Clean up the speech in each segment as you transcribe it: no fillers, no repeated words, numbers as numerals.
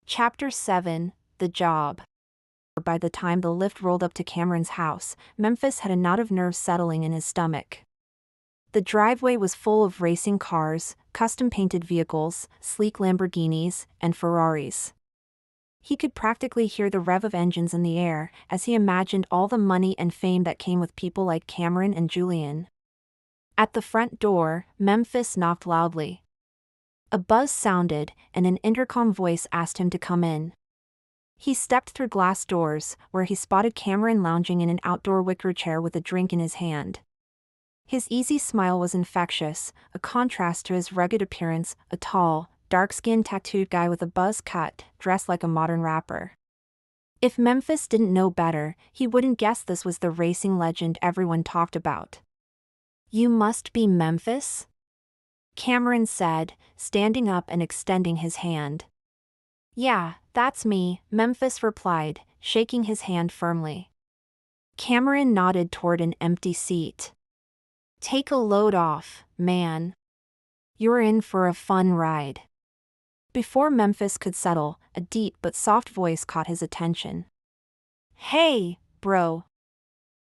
Chapter 7, The Job. By the time the lift rolled up to Cameron's house, Memphis had a knot of nerves settling in his stomach. The driveway was full of racing cars, custom-painted vehicles, sleek Lamborghinis, and Ferraris. He could practically hear the rev of engines in the air as he imagined all the money and fame that came with people like Cameron and Julian. At the front door, Memphis knocked loudly. A buzz sounded, and an intercom voice asked him to come in. He stepped through glass doors, where he spotted Cameron lounging in an outdoor wicker chair with a drink in his hand. His easy smile was infectious, a contrast to his rugged appearance, a tall, dark-skinned tattooed guy with a buzz cut, dressed like a modern rapper. If Memphis didn't know better, he wouldn't guess this was the racing legend everyone talked about. "You must be Memphis?" Cameron said, standing up and extending his hand. "Yeah, that's me," Memphis replied, shaking his hand firmly. Cameron nodded toward an empty seat. "Take a load off, man. You're in for a fun ride." Before Memphis could settle, a deep but soft voice caught his attention. "Hey, bro."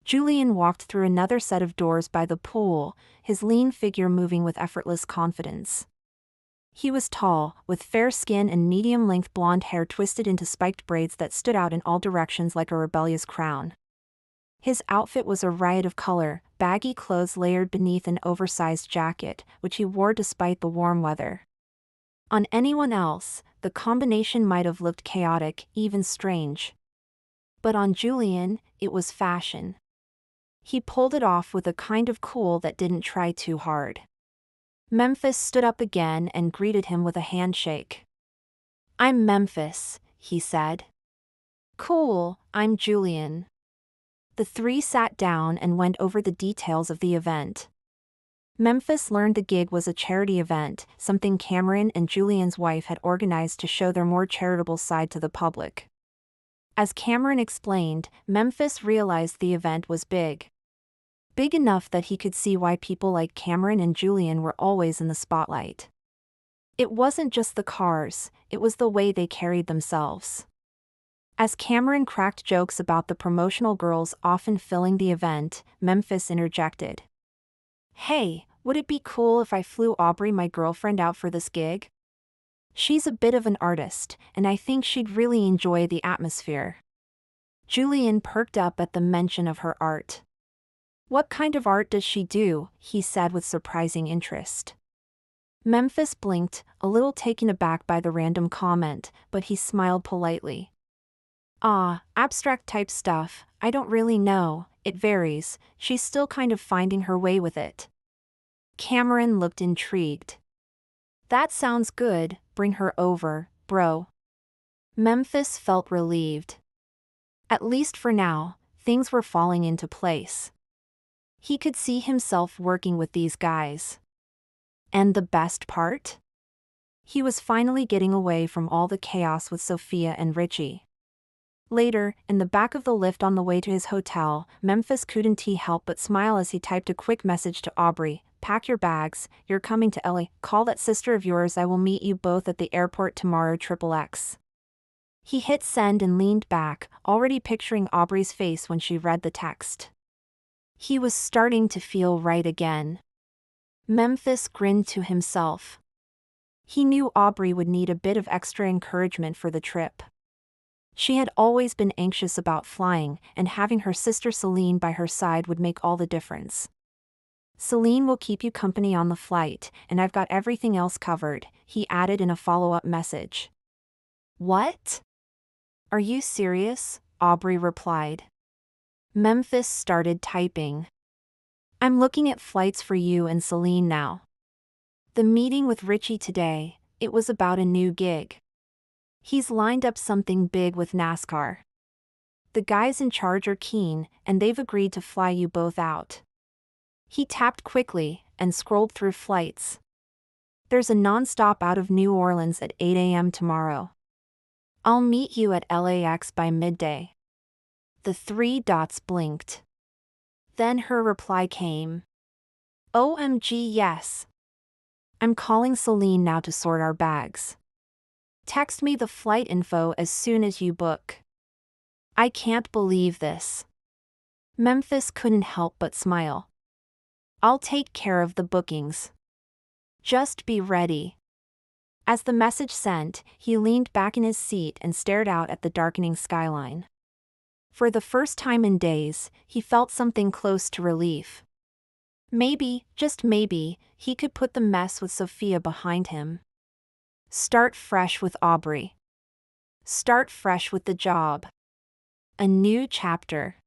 Julian walked through another set of doors by the pool, his lean figure moving with effortless confidence. He was tall, with fair skin and medium-length blonde hair twisted into spiked braids that stood out in all directions like a rebellious crown. His outfit was a riot of color, baggy clothes layered beneath an oversized jacket, which he wore despite the warm weather. On anyone else, the combination might have looked chaotic, even strange. But on Julian, it was fashion. He pulled it off with a kind of cool that didn't try too hard. Memphis stood up again and greeted him with a handshake. "I'm Memphis," he said. "Cool, I'm Julian." The three sat down and went over the details of the event. Memphis learned the gig was a charity event, something Cameron and Julian's wife had organized to show their more charitable side to the public. As Cameron explained, Memphis realized the event was big. Big enough that he could see why people like Cameron and Julian were always in the spotlight. It wasn't just the cars, it was the way they carried themselves. As Cameron cracked jokes about the promotional girls often filling the event, Memphis interjected. "Hey, would it be cool if I flew Aubrey, my girlfriend, out for this gig? She's a bit of an artist, and I think she'd really enjoy the atmosphere." Julian perked up at the mention of her art. "What kind of art does she do?" he said with surprising interest. Memphis blinked, a little taken aback by the random comment, but he smiled politely. Abstract type stuff, I don't really know, it varies, she's still kind of finding her way with it." Cameron looked intrigued. "That sounds good, bring her over, bro." Memphis felt relieved. At least for now, things were falling into place. He could see himself working with these guys. And the best part? He was finally getting away from all the chaos with Sophia and Richie. Later, in the back of the lift on the way to his hotel, Memphis couldn't help but smile as he typed a quick message to Aubrey. "Pack your bags, you're coming to LA, call that sister of yours, I will meet you both at the airport tomorrow XXX." He hit send and leaned back, already picturing Aubrey's face when she read the text. He was starting to feel right again. Memphis grinned to himself. He knew Aubrey would need a bit of extra encouragement for the trip. She had always been anxious about flying, and having her sister Celine by her side would make all the difference. "Celine will keep you company on the flight, and I've got everything else covered," he added in a follow-up message. "What? Are you serious?" Aubrey replied. Memphis started typing. "I'm looking at flights for you and Celine now. The meeting with Richie today, it was about a new gig. He's lined up something big with NASCAR. The guys in charge are keen, and they've agreed to fly you both out." He tapped quickly and scrolled through flights. "There's a non-stop out of New Orleans at 8 a.m. tomorrow. I'll meet you at LAX by midday." The three dots blinked. Then her reply came. "OMG, yes. I'm calling Celine now to sort our bags." Text me the flight info as soon as you book. I can't believe this. Memphis couldn't help but smile. I'll take care of the bookings. Just be ready. As the message sent, he leaned back in his seat and stared out at the darkening skyline. For the first time in days, he felt something close to relief. Maybe, just maybe, he could put the mess with Sophia behind him. Start fresh with Aubrey. Start fresh with the job. A new chapter.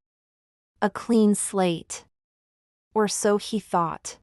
A clean slate. Or so he thought.